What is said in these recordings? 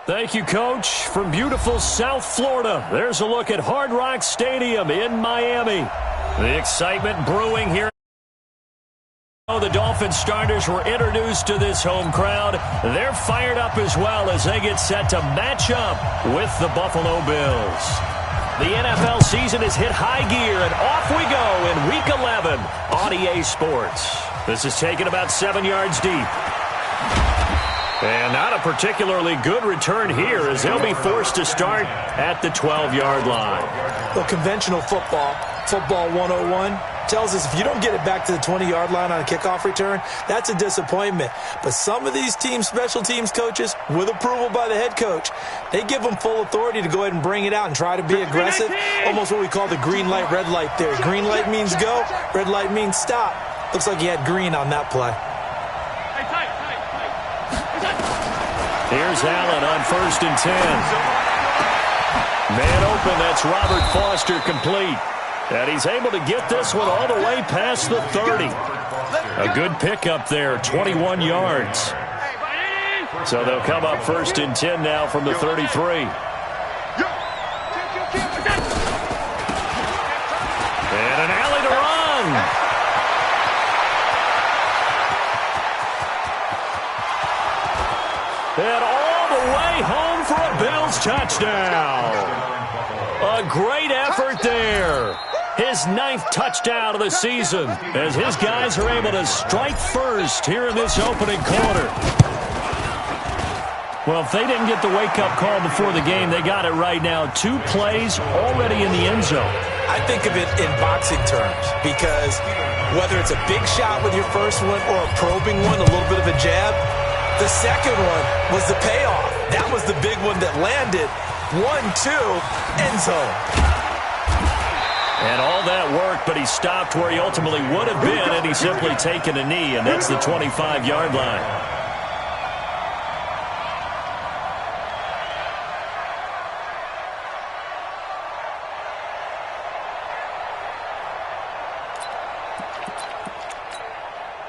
Thank you, Coach. From beautiful South Florida, there's a look at Hard Rock Stadium in Miami. The excitement brewing here. The Dolphins starters were introduced to this home crowd. They're fired up as well as they get set to match up with the Buffalo Bills. The NFL season has hit high gear, and off we go in Week 11 on EA Sports. This is taken about 7 yards deep. And not a particularly good return here as they'll be forced to start at the 12-yard line. Well, conventional football 101, tells us if you don't get it back to the 20-yard line on a kickoff return, that's a disappointment. But some of these special teams coaches, with approval by the head coach, they give them full authority to go ahead and bring it out and try to be aggressive, almost what we call the green light, red light theory. Green light means go, red light means stop. Looks like he had green on that play. Here's Allen on 1st and 10. Man open, that's Robert Foster complete. And he's able to get this one all the way past the 30. A good pickup there, 21 yards. So they'll come up 1st and 10 now from the 33. And an alley to run. And all the way home for a Bills touchdown. A great effort there. His 9th touchdown of the season as his guys are able to strike first here in this opening quarter. Well, if they didn't get the wake-up call before the game, they got it right now. 2 plays already in the end zone. I think of it in boxing terms because whether it's a big shot with your first one or a probing one, a little bit of a jab, the second one was the payoff. That was the big one that landed. 1-2, end zone. And all that worked, but he stopped where he ultimately would have been, and he's simply taken a knee, and that's the 25-yard line.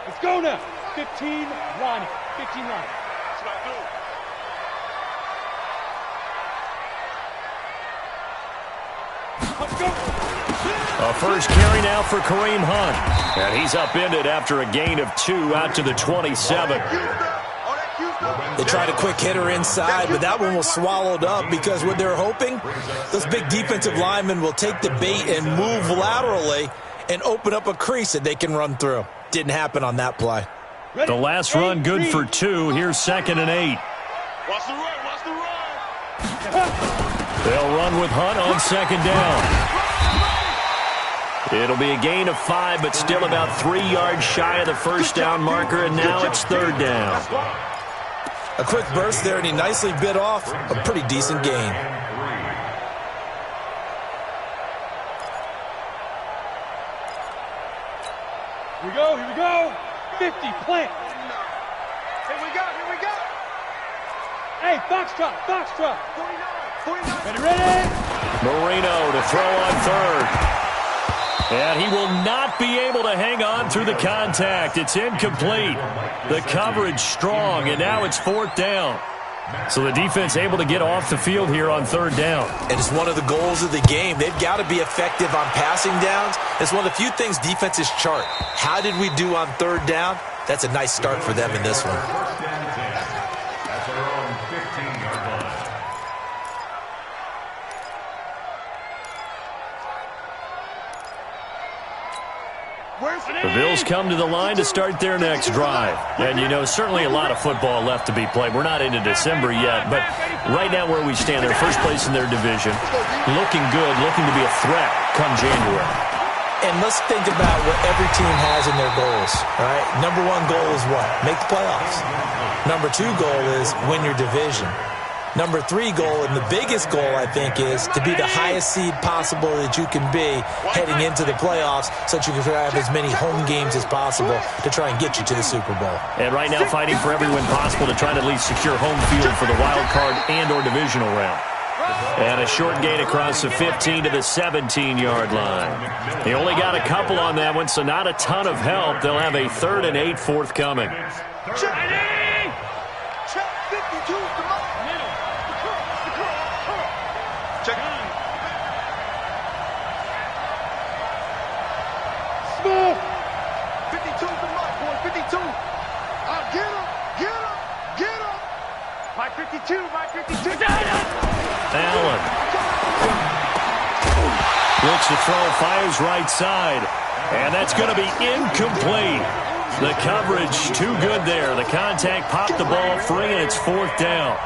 Let's go now. 15 line. 15 line. Let's go. A first carry now for Kareem Hunt. And he's upended after a gain of 2 out to the 27. They tried a quick hitter inside, but that one was swallowed up because what they're hoping, those big defensive linemen will take the bait and move laterally and open up a crease that they can run through. Didn't happen on that play. The last run good for 2. Here's 2nd and 8. Watch the run. Watch the run. They'll run with Hunt on 2nd down. It'll be a gain of 5, but still about 3 yards shy of the first down marker, and now it's 3rd down. A quick burst there, and he nicely bit off a pretty decent gain. Here we go. Here we go. 50, plant. Here we go. Hey, Foxtrot. 49. Ready. Marino to throw on 3rd. And he will not be able to hang on through the contact. It's incomplete. The coverage strong, and now it's 4th down. So the defense able to get off the field here on 3rd down. And it's one of the goals of the game. They've got to be effective on passing downs. It's one of the few things defenses chart. How did we do on 3rd down? That's a nice start for them in this one. The Bills come to the line to start their next drive. And, you know, certainly a lot of football left to be played. We're not into December yet, but right now where we stand, they're first place in their division. Looking good, looking to be a threat come January. And let's think about what every team has in their goals, all right? Number 1 goal is what? Make the playoffs. Number 2 goal is win your division. Number 3 goal, and the biggest goal, I think, is to be the highest seed possible that you can be heading into the playoffs so that you can have as many home games as possible to try and get you to the Super Bowl. And right now fighting for every win possible to try to at least secure home field for the wild card and or divisional round. And a short gain across the 15 to the 17-yard line. They only got a couple on that one, so not a ton of help. They'll have a 3rd and 8 forthcoming. My 52, my 52. Allen looks to throw, fires right side, and that's going to be incomplete. The coverage too good there. The contact popped the ball free, and it's fourth down.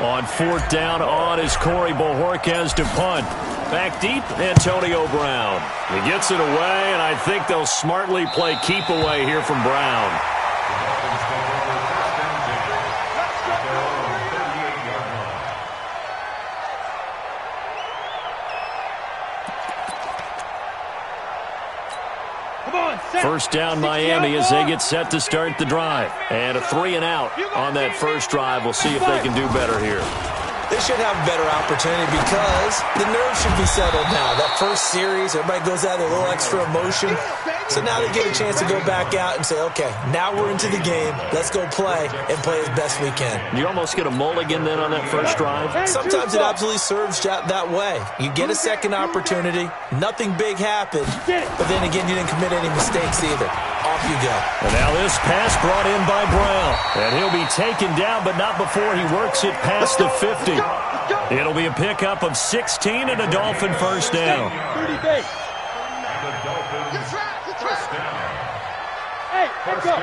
On fourth down on is Corey Bojorquez to punt. Back deep, Antonio Brown. He gets it away, and I think they'll smartly play keep away here from Brown. First down Miami as they get set to start the drive. And a 3-and-out on that first drive. We'll see if they can do better here. They should have a better opportunity because the nerves should be settled now. That first series, everybody goes out with a little extra emotion. So now they get a chance to go back out and say, okay, now we're into the game. Let's go play and play as best we can. You almost get a mulligan then on that first drive? Sometimes it absolutely serves that way. You get a second opportunity. Nothing big happened. But then again, you didn't commit any mistakes either. Off you go. And now this pass brought in by Brown. And he'll be taken down, but not before he works it past the 50. It'll be a pickup of 16 and a Dolphin first down. 30 base. Hey, let's go.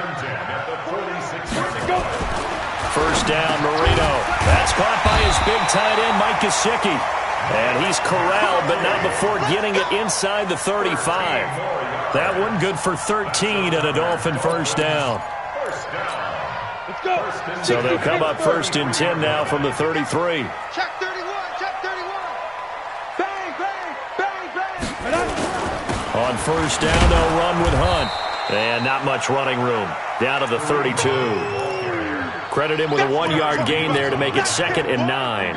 First down, Marino. That's caught by his big tight end, Mike Gesicki. And he's corralled, but not before getting it inside the 35. That one good for 13 and a Dolphin first down. Let's go. So they'll come up first and 10 now from the 33. Check 31, check 31. Bang, bang, bang, bang. On first down, they'll run with Hunt. And not much running room. Down to the 32. Credit him with a 1-yard gain there to make it 2nd and 9.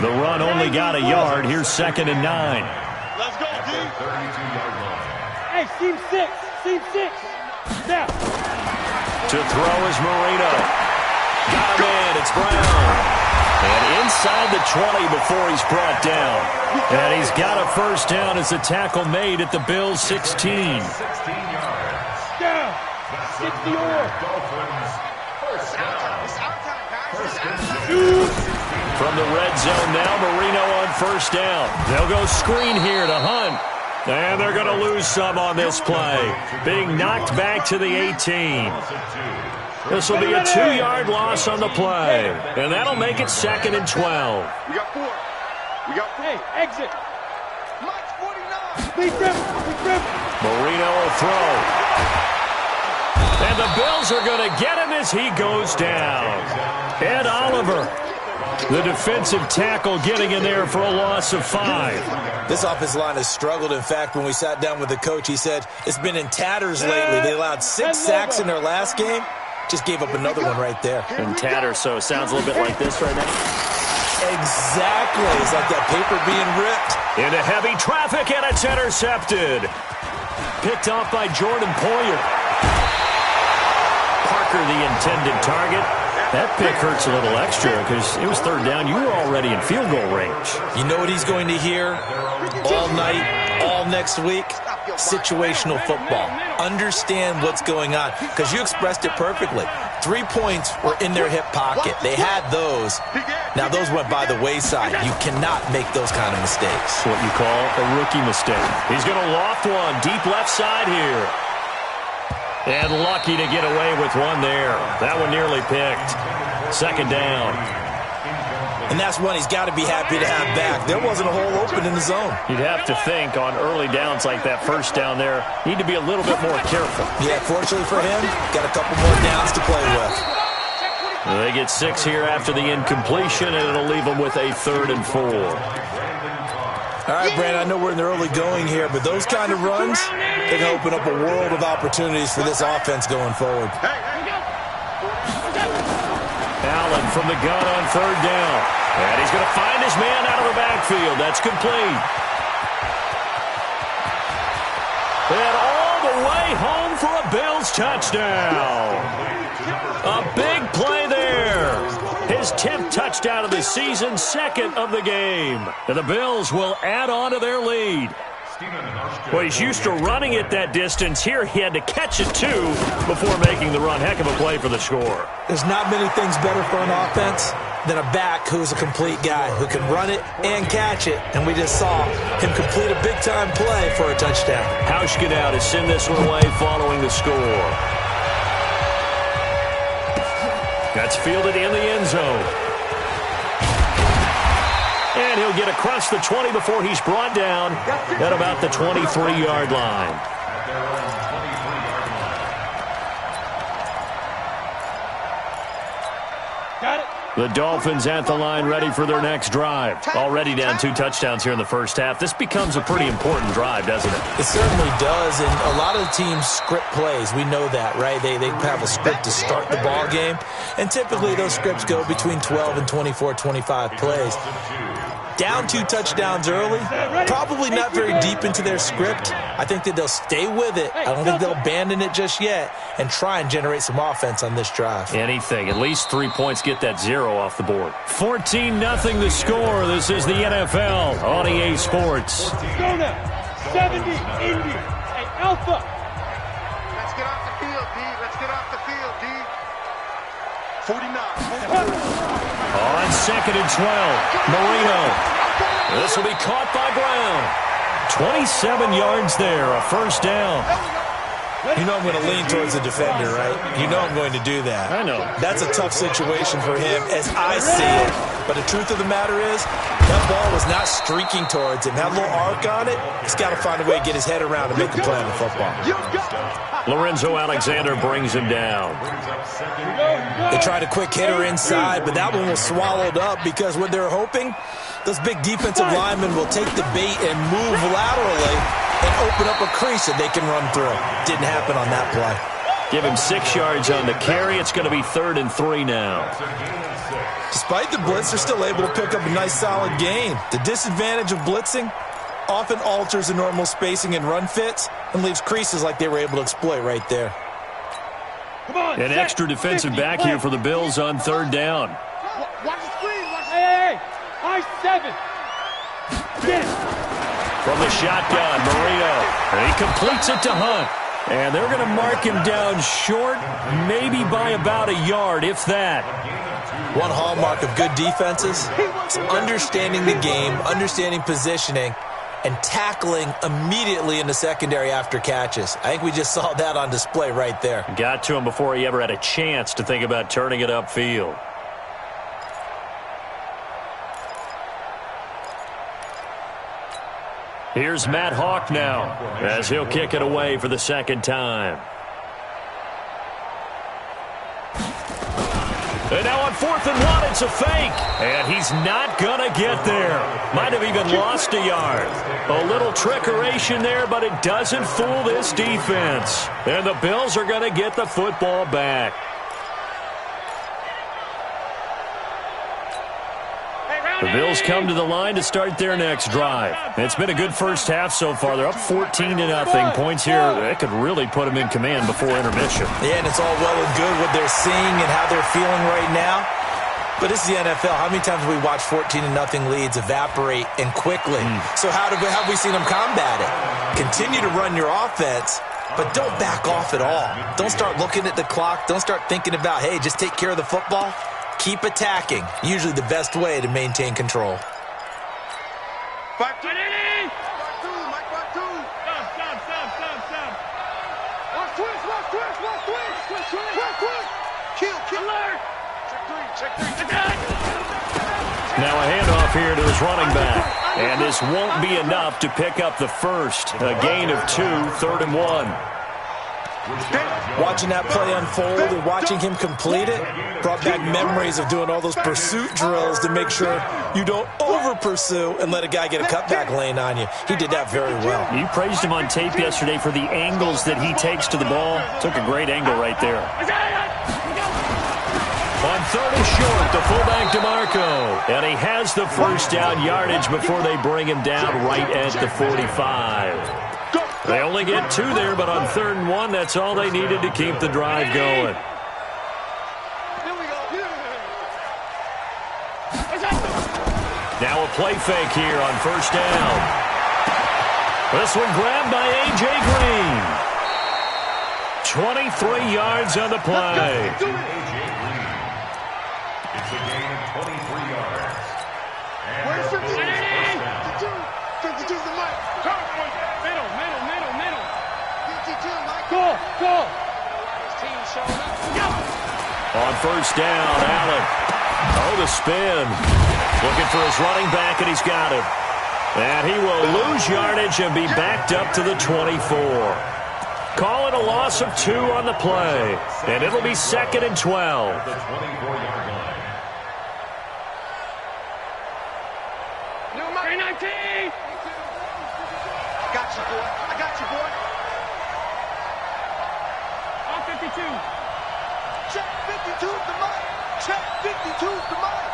The run only got a yard. Here's 2nd and 9. Let's go, D. Hey, seam 6. Seam 6. Now. To throw is Marino. Got him in. It's Brown. And inside the 20 before he's brought down. And he's got a first down as the tackle made at the Bills' 16. Down. 60 or. From the red zone now, Marino on first down. They'll go screen here to Hunt. And they're going to lose some on this play. Being knocked back to the 18. This will be a 2-yard loss on the play. And that'll make it 2nd and 12. We got 4. We got 4. Hey, exit. Mike 49. Big rim. Marino will throw. And the Bills are going to get him as he goes down. Ed Oliver, the defensive tackle, getting in there for a loss of 5. This offensive line has struggled. In fact, when we sat down with the coach, he said it's been in tatters lately. They allowed 6 sacks in their last game. Just gave up another one right there. In tatters, so it sounds a little bit like this right now. Exactly. It's like that paper being ripped. Into heavy traffic, and it's intercepted. Picked off by Jordan Poyer. Parker, the intended target. That pick hurts a little extra because it was 3rd down. You were already in field goal range. You know what he's going to hear all night, all next week? Situational football. Understand what's going on because you expressed it perfectly. 3 points were in their hip pocket. They had those. Now, those went by the wayside. You cannot make those kind of mistakes. What you call a rookie mistake. He's going to loft one deep left side here. And lucky to get away with one there. That one nearly picked. 2nd down. And that's one he's got to be happy to have back. There wasn't a hole open in the zone. You'd have to think on early downs like that first down there, need to be a little bit more careful. Yeah, fortunately for him, got a couple more downs to play with. They get 6 here after the incompletion, and it'll leave them with a 3rd and 4. All right, Brandon, I know we're in the early going here, but those kind of runs, they can open up a world of opportunities for this offense going forward. Allen from the gun on 3rd down. And he's going to find his man out of the backfield. That's complete. And all the way home for a Bills touchdown. A big play there. His 10th touchdown of the season, 2nd of the game. And the Bills will add on to their lead. Well, he's used to running it that distance. Here he had to catch it, too, before making the run. Heck of a play for the score. There's not many things better for an offense than a back who's a complete guy, who can run it and catch it. And we just saw him complete a big-time play for a touchdown. Hauschka now to send this one away following the score. That's fielded in the end zone. And he'll get across the 20 before he's brought down at about the 23-yard line. Got it. The Dolphins at the line ready for their next drive. Already down 2 touchdowns here in the first half. This becomes a pretty important drive, doesn't it? It certainly does, and a lot of the teams script plays. We know that, right? They have a script to start the ball game, and typically those scripts go between 12 and 24, 25 plays. Down 2 touchdowns early, probably not very deep into their script. I think that they'll stay with it. I don't think they'll abandon it just yet and try and generate some offense on this drive. Anything. At least 3 points, get that 0 off the board. 14-0 the score. This is the NFL on EA Sports. Go now. 70, Indy. Hey, Alpha. Let's get off the field, D. Let's get off the field, D. 49. On 2nd and 12, Marino. This will be caught by Brown. 27 yards there, a first down. You know I'm going to lean towards the defender, right? You know I'm going to do that. I know. That's a tough situation for him as I see it. But the truth of the matter is, that ball was not streaking towards him. Had a little arc on it. He's got to find a way to get his head around and make the play on the football. Lorenzo Alexander brings him down. They tried a quick hitter inside, but that one was swallowed up because what they're hoping, those big defensive linemen will take the bait and move laterally and open up a crease that they can run through. Didn't happen on that play. Give him 6 yards on the carry. It's going to be 3rd and 3 now. Despite the blitz, they're still able to pick up a nice solid gain. The disadvantage of blitzing often alters the normal spacing and run fits and leaves creases like they were able to exploit right there. Come on. An extra defensive back here for the Bills on 3rd down. Watch the screen. Hey. I-7. Yes. From the shotgun, Marino. And he completes it to Hunt. And they're going to mark him down short, maybe by about a yard, if that. One hallmark of good defenses is understanding the game, understanding positioning, and tackling immediately in the secondary after catches. I think we just saw that on display right there. Got to him before he ever had a chance to think about turning it upfield. Here's Matt Hawk now as he'll kick it away for the 2nd time. And now on 4th and 1, it's a fake. And he's not going to get there. Might have even lost a yard. A little trickeration there, but it doesn't fool this defense. And the Bills are going to get the football back. The Bills come to the line to start their next drive. It's been a good first half so far. They're up 14-0. Points here, that could really put them in command before intermission. Yeah, and it's all well and good what they're seeing and how they're feeling right now. But this is the NFL. How many times have we watched 14-0 leads evaporate and quickly? So how have we seen them combat it? Continue to run your offense, but don't back off at all. Don't start looking at the clock. Don't start thinking about, hey, just take care of the football. Keep attacking. Usually the best way to maintain control. 5-2. Mike 5-2. Stop. Watch twist. Kill. Alert. Check 3. Now a handoff here to his running back. And this won't be enough to pick up the first. A gain of 2, 3rd and 1. Watching that play unfold and watching him complete it brought back memories of doing all those pursuit drills to make sure you don't over-pursue and let a guy get a cutback lane on you. He did that very well. You praised him on tape yesterday for the angles that he takes to the ball. Took a great angle right there. On 3rd and short, the fullback DeMarco. And he has the first down yardage before they bring him down right at the 45. They only get 2 there, but on 3rd and 1, that's all they needed to keep the drive going. Now a play fake here on 1st down. This one grabbed by A.J. Green. 23 yards on the play. a gain of 23 yards. And Where's the 52? Bulls first down. 52's the mic. Middle. 52, Mike. Go. His team showing up. On first down, Allen. Oh, the spin. Looking for his running back, and he's got him. And he will lose yardage and be backed up to the 24. Call it a loss of 2 on the play. And it'll be 2nd and 12. The 24-yard line. New Mike. 319. Got you, boy. I got you, boy. On 52. Check 52's the mic. Check 52's the mic.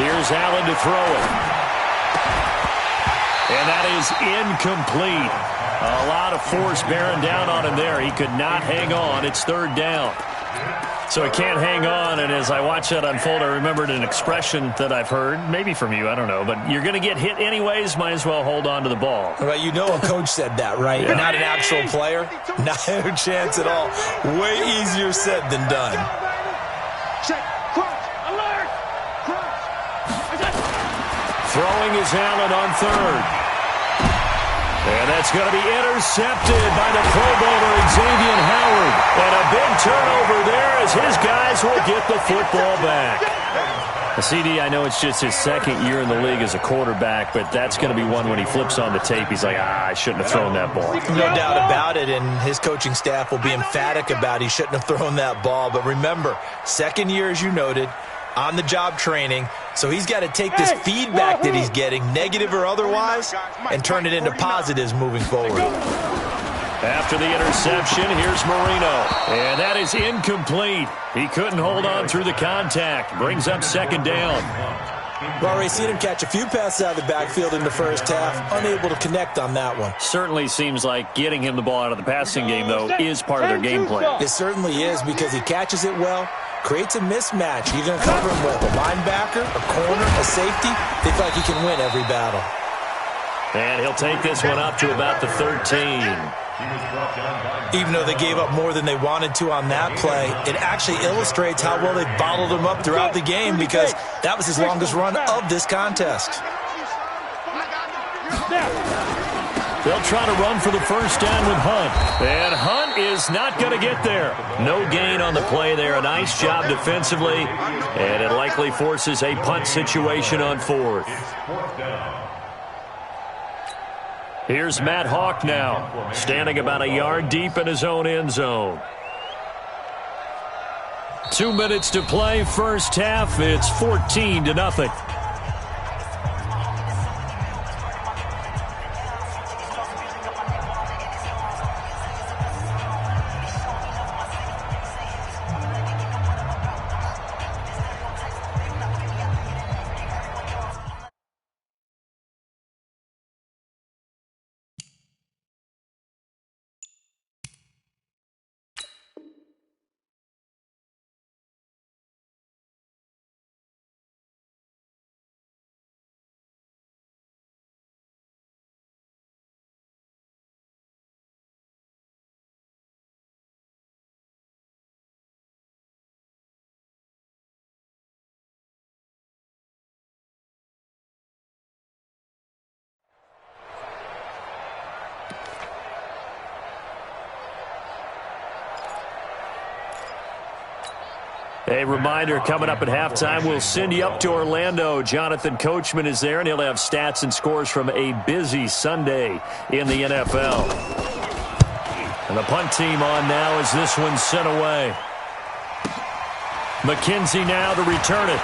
Here's Allen to throw it. And that is incomplete. A lot of force bearing down on him there. He could not hang on. It's 3rd down. So he can't hang on, and as I watch that unfold, I remembered an expression that I've heard, maybe from you, I don't know, but you're going to get hit anyways, might as well hold on to the ball. Well, you know a coach said that, right? Yeah. Not an actual player. Not a chance at all. Way easier said than done. Check. Crunch. Alert. Crunch. Throwing is Allen on 3rd. And that's going to be intercepted by the Pro Bowler Xavier Howard. And a big turnover there as his guys will get the football back. CD, I know it's just his 2nd year in the league as a quarterback, but that's going to be one when he flips on the tape, he's like, I shouldn't have thrown that ball. No doubt about it, and his coaching staff will be emphatic about he shouldn't have thrown that ball. But remember, 2nd year, as you noted, on-the-job training, so he's got to take this feedback that he's getting, negative or otherwise, and turn it into positives moving forward. After the interception, here's Marino. And that is incomplete. He couldn't hold on through the contact. Brings up 2nd down. We've already seen him catch a few passes out of the backfield in the first half, unable to connect on that one. Certainly seems like getting him the ball out of the passing game, though, is part of their game plan. It certainly is, because he catches it well, creates a mismatch. You're going to cover him with a linebacker, a corner, a safety. They feel like he can win every battle. And he'll take this one up to about the 13. Even though they gave up more than they wanted to on that play, it actually illustrates how well they bottled him up throughout the game, because that was his longest run of this contest. They'll try to run for the first down with Hunt. And Hunt is not going to get there. No gain on the play there. A nice job defensively. And it likely forces a punt situation on 4th. Here's Matt Hawk now, standing about a yard deep in his own end zone. 2 minutes to play, first half. It's 14-0. A reminder, coming up at halftime, we'll send you up to Orlando. Jonathan Coachman is there, and he'll have stats and scores from a busy Sunday in the NFL. And the punt team on now as this one's sent away. McKenzie now to return it.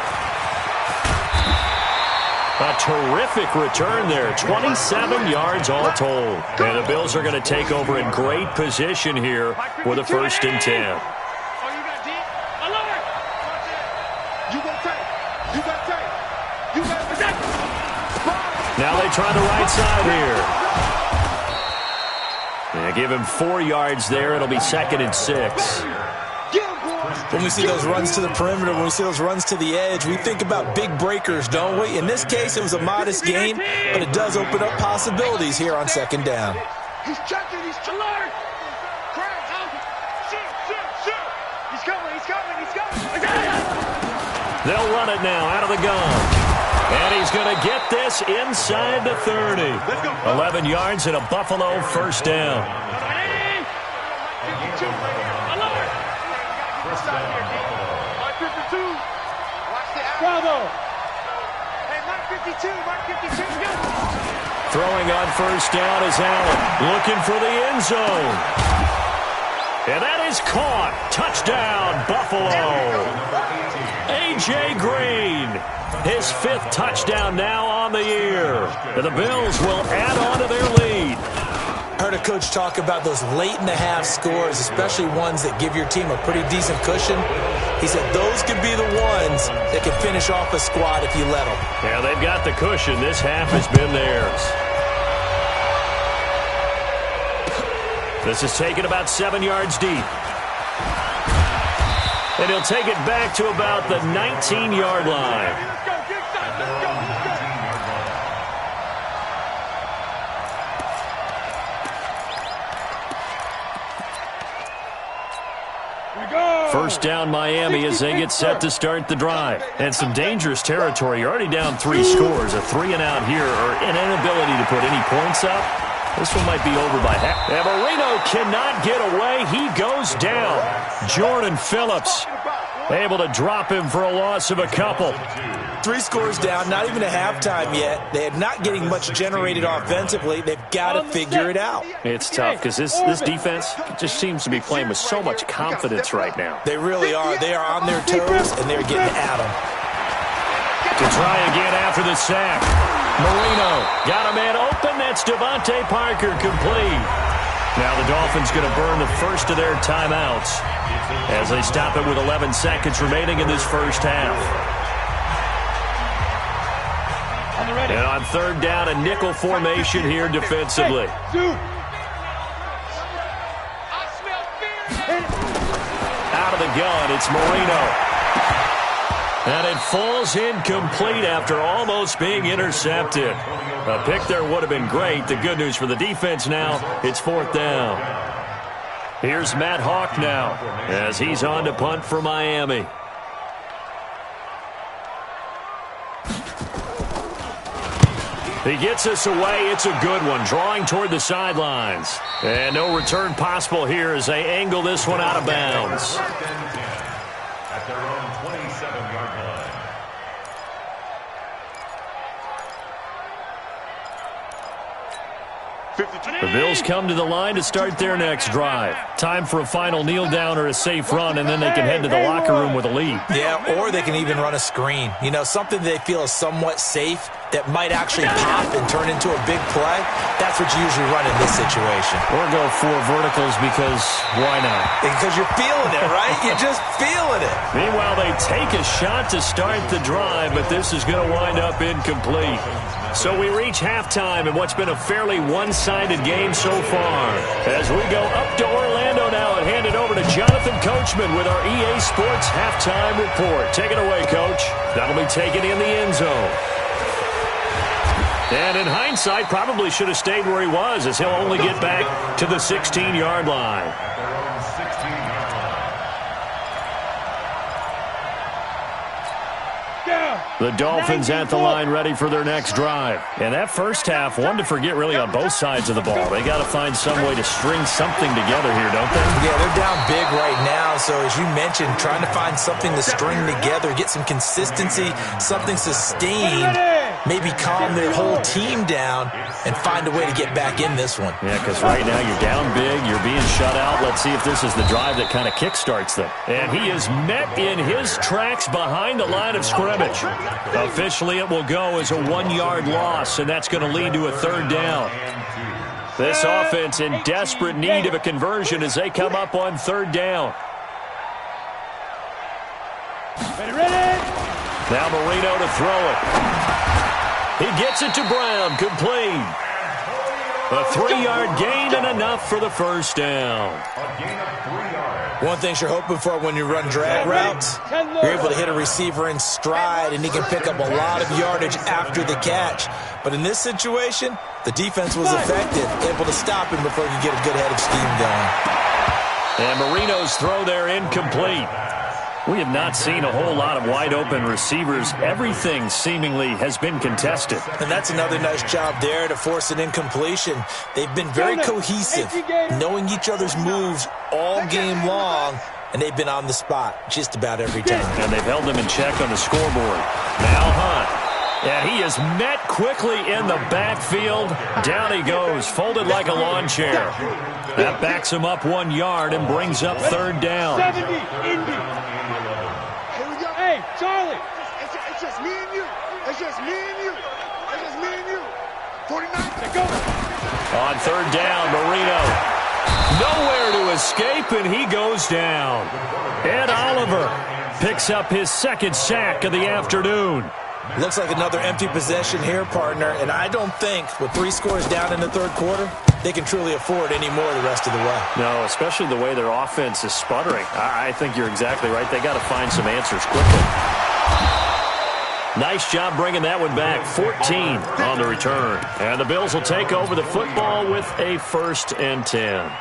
A terrific return there, 27 yards all told. And the Bills are going to take over in great position here with a 1st and 10. Now they try the right side here. Yeah, give him 4 yards there. It'll be 2nd and 6. When we see those runs to the perimeter, when we see those runs to the edge, we think about big breakers, don't we? In this case, it was a modest gain, but it does open up possibilities here on 2nd down. He's checking. He's alert. Shoot. He's coming. They'll run it now out of the gun. And he's going to get this inside the 30. 11 yards and a Buffalo first down. Bravo. Hey, Mark 52, Mark 52, go. Throwing on first down is Allen. Looking for the end zone. And that is caught. Touchdown, Buffalo. A.J. Green. His 5th touchdown now on the year. And the Bills will add on to their lead. I heard a coach talk about those late-in-the-half scores, especially ones that give your team a pretty decent cushion. He said those could be the ones that can finish off a squad if you let them. Yeah, they've got the cushion. This half has been theirs. This is taken about 7 yards deep. And he'll take it back to about the 19-yard line. Let's go, get inside, let's go, let's go. First down Miami as they get set to start the drive. And some dangerous territory. You're already down 3 scores. A 3-and-out here or an inability to put any points up. This one might be over by half. And Marino cannot get away. He goes down. Jordan Phillips able to drop him for a loss of a couple. 3 scores down, not even a halftime yet. They are not getting much generated offensively. They've got to figure it out. It's tough because this defense just seems to be playing with so much confidence right now. They really are. They are on their toes, and they're getting at them. To try again after the sack. Marino got a man open. That's Devontae Parker complete. Now the Dolphins going to burn the first of their timeouts as they stop it with 11 seconds remaining in this first half. And on third down, a nickel formation here defensively. Out of the gun, it's Marino. And it falls incomplete after almost being intercepted. A pick there would have been great. The good news for the defense now, it's 4th down. Here's Matt Hawk now as he's on to punt for Miami. He gets us away. It's a good one. Drawing toward the sidelines. And no return possible here as they angle this one out of bounds. At their own 27-yard line. The Bills come to the line to start their next drive. Time for a final kneel down or a safe run, and then they can head to the locker room with a lead. Yeah, or they can even run a screen. You know, something they feel is somewhat safe that might actually pop and turn into a big play. That's what you usually run in this situation. Or go 4 verticals because why not? Because you're feeling it, right? You're just feeling it. Meanwhile, they take a shot to start the drive, but this is going to wind up incomplete. So we reach halftime in what's been a fairly one-sided game so far. As we go up to Orlando now and hand it over to Jonathan Coachman with our EA Sports Halftime Report. Take it away, Coach. That'll be taken in the end zone. And in hindsight, probably should have stayed where he was as he'll only get back to the 16-yard line. The Dolphins at the line ready for their next drive. And that first half, one to forget really on both sides of the ball. They got to find some way to string something together here, don't they? Yeah, they're down big right now. So as you mentioned, trying to find something to string together, get some consistency, something sustained, maybe calm their whole team down and find a way to get back in this one. Yeah, because right now you're down big, you're being shut out. Let's see if this is the drive that kind of kickstarts them. And he is met in his tracks behind the line of scrimmage. Officially, it will go as a 1-yard loss, and that's going to lead to a 3rd down. This offense in desperate need of a conversion as they come up on 3rd down. Ready? Now Marino to throw it. He gets it to Brown, complete. A 3-yard gain and enough for the first down. A gain of 3 yards. One thing you're hoping for when you run drag routes, you're able to hit a receiver in stride and he can pick up a lot of yardage after the catch. But in this situation, the defense was effective, able to stop him before he could get a good head of steam going. And Marino's throw there incomplete. We have not seen a whole lot of wide-open receivers. Everything seemingly has been contested. And that's another nice job there to force an incompletion. They've been very cohesive, knowing each other's moves all game long, and they've been on the spot just about every time. And they've held them in check on the scoreboard. Now Hunt. And he is met quickly in the backfield. Down he goes, folded like a lawn chair. That backs him up 1 yard and brings up third down. 70, Indy. Hey, Charlie. It's just me and you. It's just me and you. It's just me and you. 49. Go. On third down, Marino. Nowhere to escape, and he goes down. Ed Oliver picks up his second sack of the afternoon. Looks like another empty possession here, partner, and I don't think with 3 scores down in the third quarter, they can truly afford any more the rest of the way. No, especially the way their offense is sputtering. I think you're exactly right. They got to find some answers quickly. Nice job bringing that one back. 14 on the return. And the Bills will take over the football with a 1st and 10.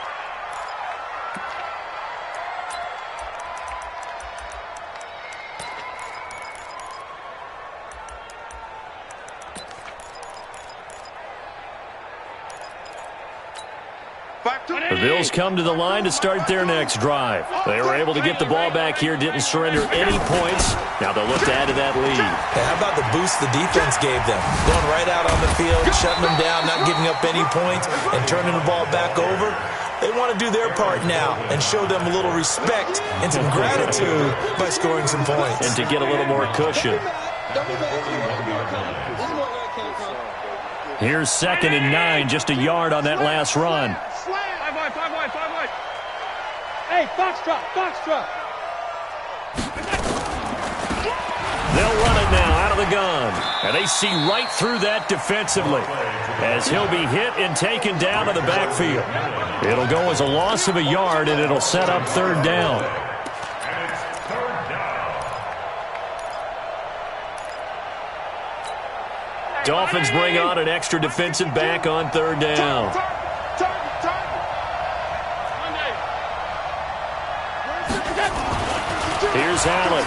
The Bills come to the line to start their next drive. They were able to get the ball back here, didn't surrender any points. Now they'll look to add to that lead. Hey, how about the boost the defense gave them? Going right out on the field, shutting them down, not giving up any points, and turning the ball back over. They want to do their part now and show them a little respect and some gratitude by scoring some points. And to get a little more cushion. Here's 2nd and 9, just a yard on that last run. 5 wide. Hey, box drop. They'll run it now out of the gun. And they see right through that defensively as he'll be hit and taken down to the backfield. It'll go as a loss of a yard, and it'll set up third down. Dolphins bring on an extra defensive back on third down. Here's Allen.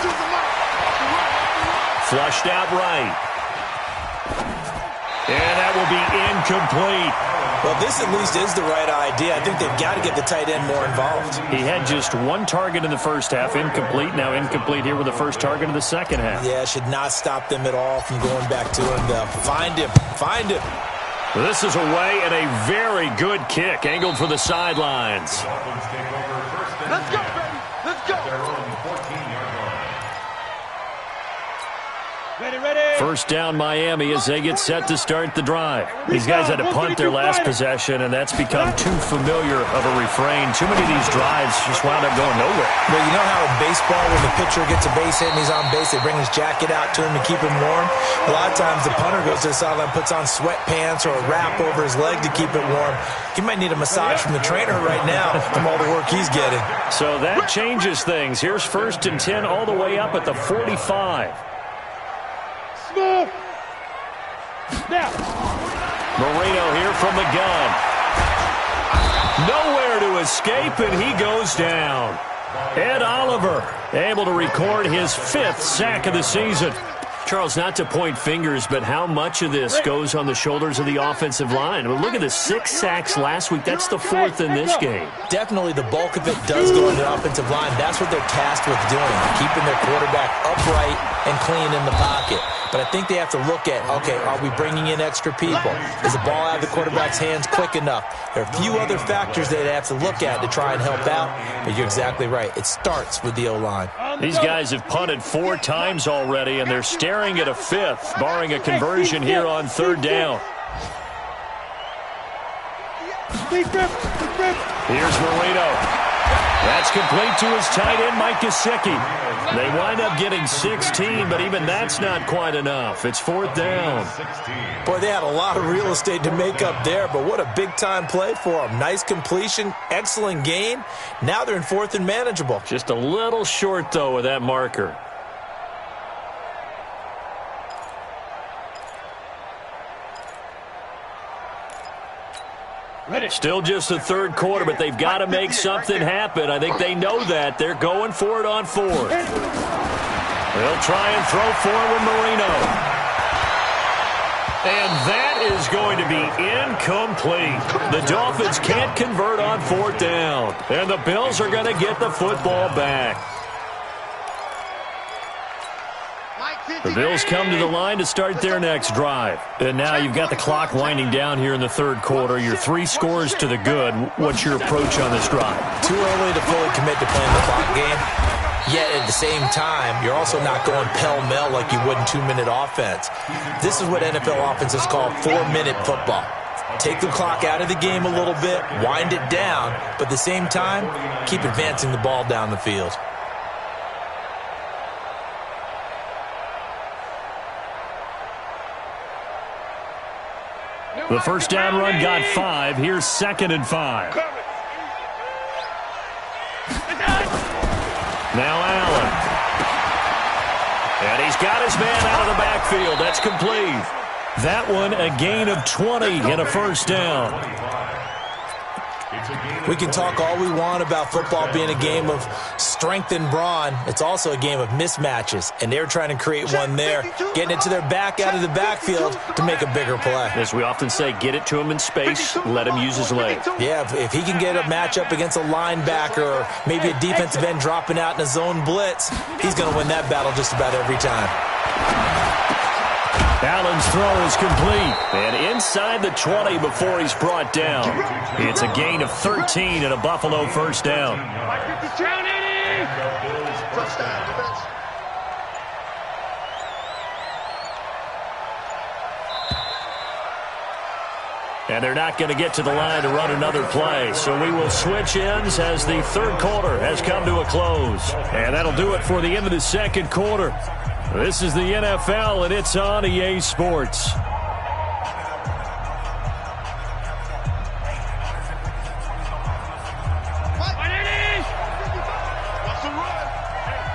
Flushed out right. And that will be incomplete. Well, this at least is the right idea. I think they've got to get the tight end more involved. He had just 1 target in the first half, incomplete. Now incomplete here with the first target of the second half. Yeah, should not stop them at all from going back to him. Find him. This is away and a very good kick, angled for the sidelines. Let's go, baby. Let's go. Ready. First down Miami as they get set to start the drive. These guys had to punt their last possession, and that's become too familiar of a refrain. Too many of these drives just wound up going nowhere. Well, you know how in baseball when the pitcher gets a base hit and he's on base, they bring his jacket out to him to keep him warm? A lot of times the punter goes to the sideline, puts on sweatpants or a wrap over his leg to keep it warm. He might need a massage from the trainer right now from all the work he's getting. So that changes things. Here's 1st and 10 all the way up at the 45. Smooth. Now. Marino here from the gun. Nowhere to escape, and he goes down. Ed Oliver able to record his 5th sack of the season. Charles, not to point fingers, but how much of this goes on the shoulders of the offensive line? I mean, look at the 6 sacks last week. That's the 4th in this game. Definitely the bulk of it does go on the offensive line. That's what they're tasked with doing, keeping their quarterback upright and clean in the pocket. But I think they have to look at, okay, are we bringing in extra people? Is the ball out of the quarterback's hands quick enough? There are a few other factors they'd have to look at to try and help out, but you're exactly right. It starts with the O-line. These guys have punted 4 times already, and they're staring at a 5th, barring a conversion here on third down. Here's Marino. That's complete to his tight end, Mike Gesicki. They wind up getting 16, but even that's not quite enough. It's 4th down. Boy, they had a lot of real estate to make up there, but what a big-time play for them. Nice completion, excellent gain. Now they're in 4th and manageable. Just a little short, though, with that marker. Still just the third quarter, but they've got to make something happen. I think they know that. They're going for it on fourth. They'll try and throw forward Marino. And that is going to be incomplete. The Dolphins can't convert on fourth down. And the Bills are going to get the football back. The Bills come to the line to start their next drive. And now you've got the clock winding down here in the third quarter. You're 3 scores to the good. What's your approach on this drive? Too early to fully commit to playing the clock game. Yet at the same time, you're also not going pell-mell like you would in 2-minute offense. This is what NFL offenses call 4-minute football. Take the clock out of the game a little bit, wind it down, but at the same time, keep advancing the ball down the field. The first down run got 5. Here's 2nd and 5. Now Allen. And he's got his man out of the backfield. That's complete. That one a gain of 20 and a first down. We can talk all we want about football being a game of strength and brawn. It's also a game of mismatches, and they're trying to create one there, getting it to their back out of the backfield to make a bigger play. As we often say, get it to him in space, let him use his legs. Yeah, if he can get a matchup against a linebacker or maybe a defensive end dropping out in a zone blitz, he's going to win that battle just about every time. Allen's throw is complete. And inside the 20 before he's brought down. It's a gain of 13 and a Buffalo first down. And they're not going to get to the line to run another play. So we will switch ends as the third quarter has come to a close. And that'll do it for the end of the second quarter. This is the NFL, and it's on EA Sports.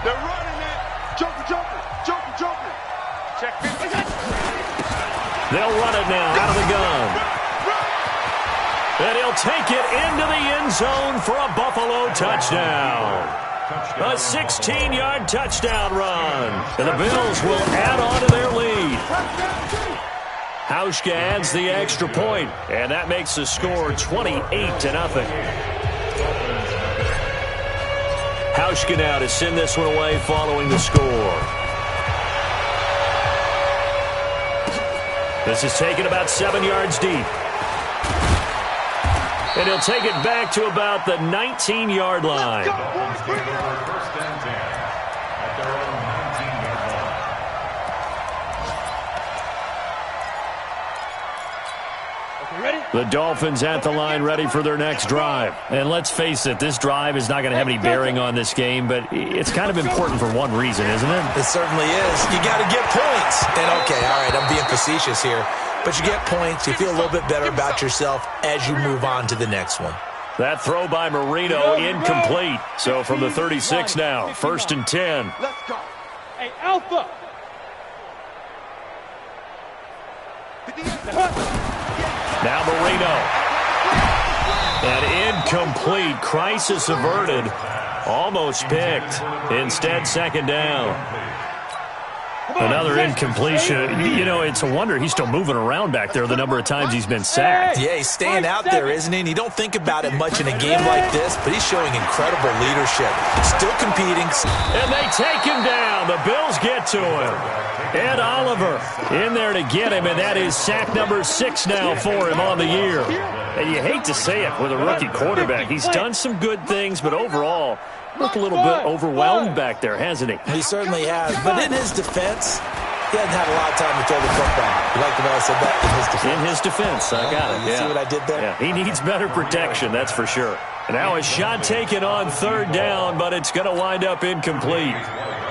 They're running it. Joker. Check. They'll run it now out of the gun. And he'll take it into the end zone for a Buffalo touchdown. A 16-yard touchdown run. And the Bills will add on to their lead. Hauschka adds the extra point, and that makes the score 28-0. Hauschka now to send this one away following the score. This is taken about 7 yards deep. And he'll take it back to about the 19-yard line. First and 10 at their own 19-yard line. Okay, ready? The Dolphins at the line ready for their next drive. And let's face it, this drive is not going to have any bearing on this game, but it's kind of important for one reason, isn't it? It certainly is. You got to get points. And okay, all right, I'm being facetious here. But you get points, you feel a little bit better about yourself as you move on to the next one. That throw by Marino incomplete. So from the 36 now, 1st and 10. Let's go. Hey, Alpha. Now Marino. And incomplete. Crisis averted. Almost picked. Instead, 2nd down. Another incompletion. You know, it's a wonder he's still moving around back there the number of times he's been sacked. Yeah, he's staying out there, isn't he? And you don't think about it much in a game like this, but he's showing incredible leadership. Still competing. And they take him down. The Bills get to him. Ed Oliver in there to get him, and that is sack number 6 now for him on the year. And you hate to say it with a rookie quarterback. He's done some good things, but overall, looked a little bit overwhelmed back there, hasn't he? He certainly has. But in his defense, he hasn't had a lot of time to throw the football. You like the way I said that? In his defense, I got it. You see what I did there? Yeah, he needs better protection, that's for sure. And now a shot taken on 3rd down, but it's going to wind up incomplete.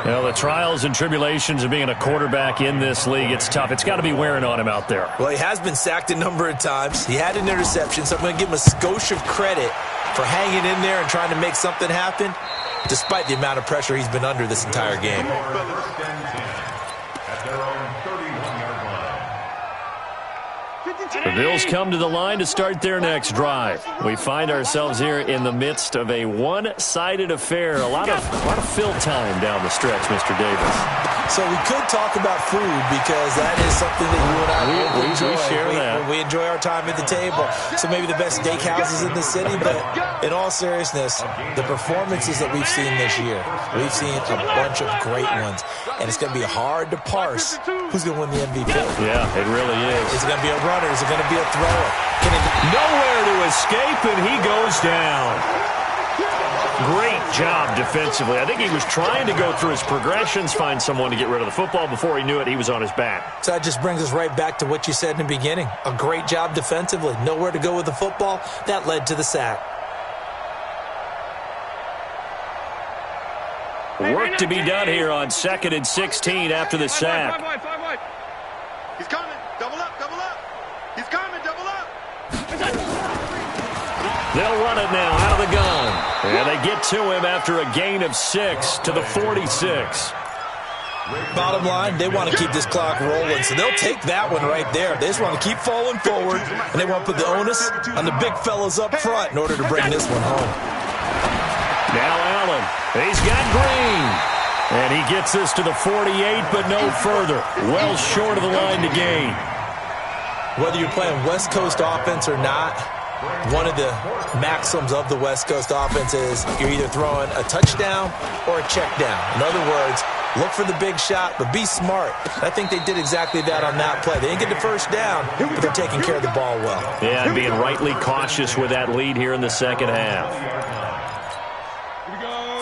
Well, the trials and tribulations of being a quarterback in this league, it's tough. It's got to be wearing on him out there. Well, he has been sacked a number of times. He had an interception, so I'm going to give him a skosh of credit for hanging in there and trying to make something happen, despite the amount of pressure he's been under this entire game. First and 10 at their own 31-yard line. The Bills come to the line to start their next drive. We find ourselves here in the midst of a one-sided affair. A lot of fill time down the stretch, Mr. Davis. So we could talk about food because that is something that you and I enjoy. We share that. We enjoy our time at the table. So maybe the best steakhouses in the city, but in all seriousness, the performances that we've seen this year, we've seen a bunch of great ones, and it's going to be hard to parse who's going to win the MVP. Yeah, it really is. Is it going to be a runner? Is it going to be a thrower? Nowhere to escape, and he goes down. Great job defensively. I think he was trying to go through his progressions, find someone to get rid of the football. Before he knew it, he was on his back. So that just brings us right back to what you said in the beginning. A great job defensively. Nowhere to go with the football. That led to the sack. Work to be done here on 2nd and 16 after the sack. He's coming. Double up, double up. He's coming, double up. They'll run it now out of the gun. And they get to him after a gain of 6 to the 46. Bottom line, they want to keep this clock rolling, so they'll take that one right there. They just want to keep falling forward, and they want to put the onus on the big fellas up front in order to bring this one home. Now Allen. He's got Green. And he gets this to the 48, but no further. Well short of the line to gain. Whether you're playing West Coast offense or not, one of the maxims of the West Coast offense is you're either throwing a touchdown or a check down. In other words, look for the big shot, but be smart. I think they did exactly that on that play. They didn't get the first down, but they're taking care of the ball well. Yeah, and being rightly cautious with that lead here in the second half.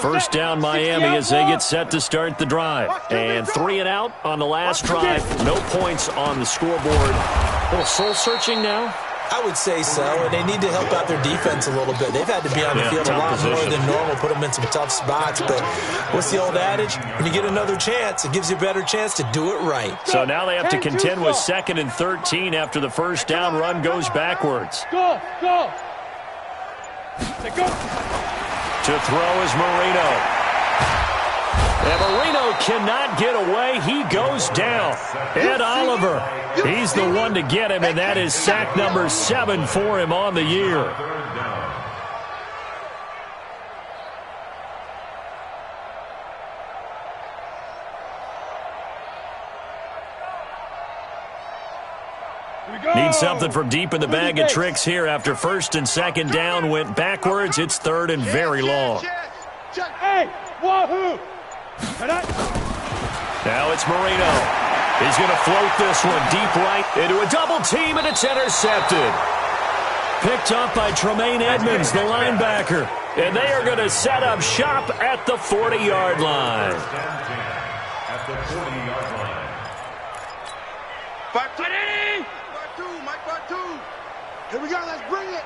First down Miami as they get set to start the drive. And 3 and out on the last drive. No points on the scoreboard. A little soul-searching now. I would say so, and they need to help out their defense a little bit. They've had to be on the field a lot more than normal, put them in some tough spots. But what's the old adage? When you get another chance, it gives you a better chance to do it right. So now they have to contend with 2nd and 13 after the first down run goes backwards. Go, go. Go. To throw is Marino. And Marino cannot get away. He goes down. Ed Oliver, he's the one to get him, and that is sack number 7 for him on the year. Need something from deep in the bag of tricks here after 1st and 2nd down went backwards. It's 3rd and very long. Hey, wahoo! Now it's Marino. He's going to float this one deep right into a double team, and it's intercepted. Picked up by Tremaine Edmonds, the linebacker. And they are going to set up shop at the 40-yard line. At the 40-yard line. Here we go, let's bring it.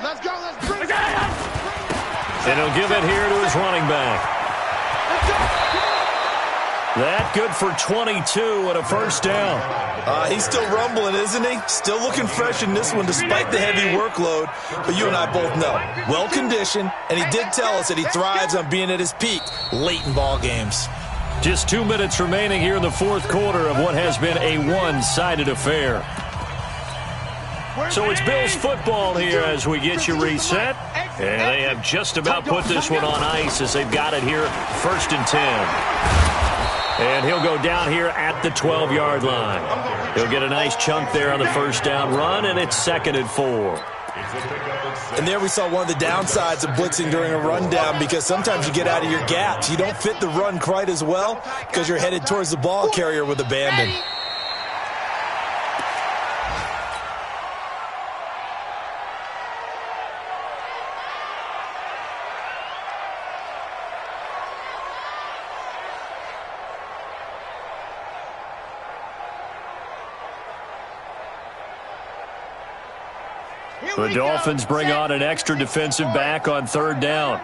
Let's go, let's bring it. And he'll give it here to his running back. That good for 22 and a first down. He's still rumbling, isn't he? Still looking fresh in this one despite the heavy workload. But you and I both know, well-conditioned, and he did tell us that he thrives on being at his peak late in ball games. Just 2 minutes remaining here in the 4th quarter of what has been a one-sided affair. So it's Bills football here as we get you reset. And they have just about put this one on ice as they've got it here 1st and 10. And he'll go down here at the 12-yard line. He'll get a nice chunk there on the first down run, and it's 2nd and 4. And there we saw one of the downsides of blitzing during a rundown because sometimes you get out of your gaps. You don't fit the run quite as well because you're headed towards the ball carrier with abandon. The Dolphins bring on an extra defensive back on 3rd down.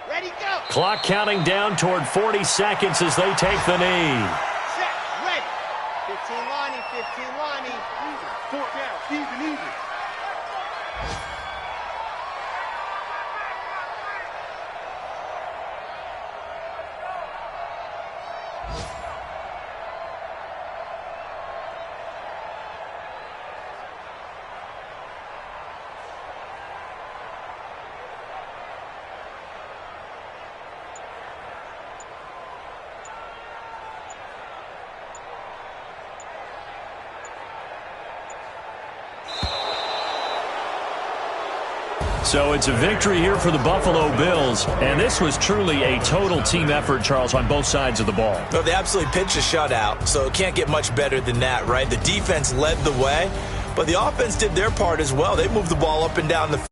Ready, go. Clock counting down toward 40 seconds as they take the knee. Set, ready. 15 lining, 15 lining. Easy. 4 down, even. So it's a victory here for the Buffalo Bills, and this was truly a total team effort, Charles, on both sides of the ball. Well, they absolutely pitched a shutout, so it can't get much better than that, right? The defense led the way, but the offense did their part as well. They moved the ball up and down the